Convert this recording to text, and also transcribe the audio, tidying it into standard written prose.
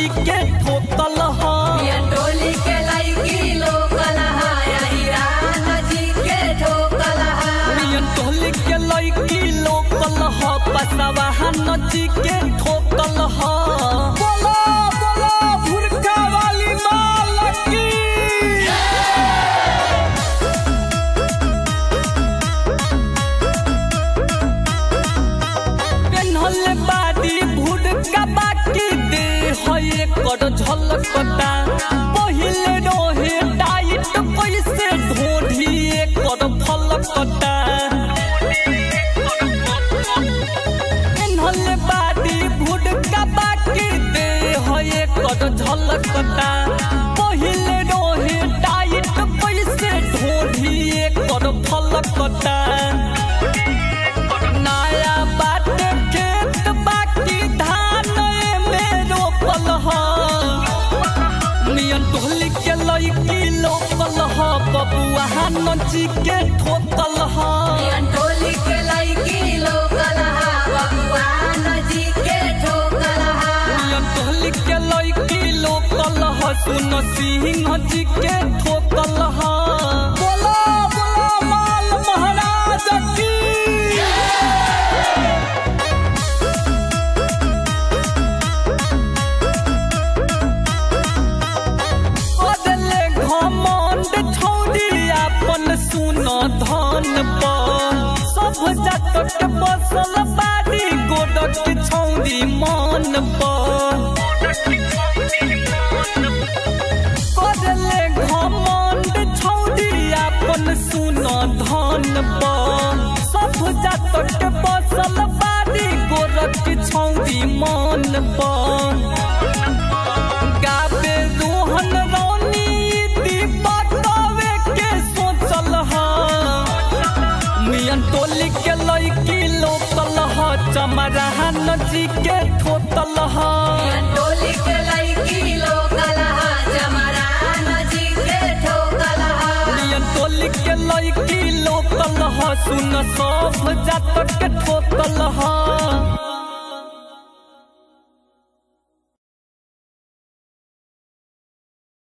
जी के ठोकल ह टोली के लड़की लोकल ईरान जी के ठोकल टोली के लड़की लोकल ह पसवाहन जी के ठोकल ह बोला बोला भुरका वाली माल की पेन्हल बाड़ी भुरका बाकी दे है कर झलकता पहिले रहे टाइट कैसे ढोढ़ी कर फलकता पेन्हल बाड़ी भुरका बाकी दे है कर झलकता पहिले रहे टाइट कैसे ढोढ़ी कर फलकता नया बात खेत बाकी धान में रोपल ह नियन टोली के लड़की लोकल ह बबुआहन जी के ठोकल ह टोली के लड़की लोकल बबुआन जी के ठोकल नियन टोली के लड़की लोकल ह सुन सिंह जी के ठोकल ह बोला बोला माल महाराज की बदले घमंड छौरी अपन सुन धन पर सब जात के बसल बाड़ी गोडक छौरी मन पर बदले घमंड छौरी अपन सुन धन पर सब जात के बसल बाड़ी गोडक छौरी मन पर गाबे रोहन रानी दीपकवे के सोचल ह मियन टोली के लड़की लोकल ह चमराहन जी के ठोकल ह टोली के लड़की लोकल जमरान जी के ठोकल मियन टोली के लड़की लोकल ह सुन सब जात के ठोकल ह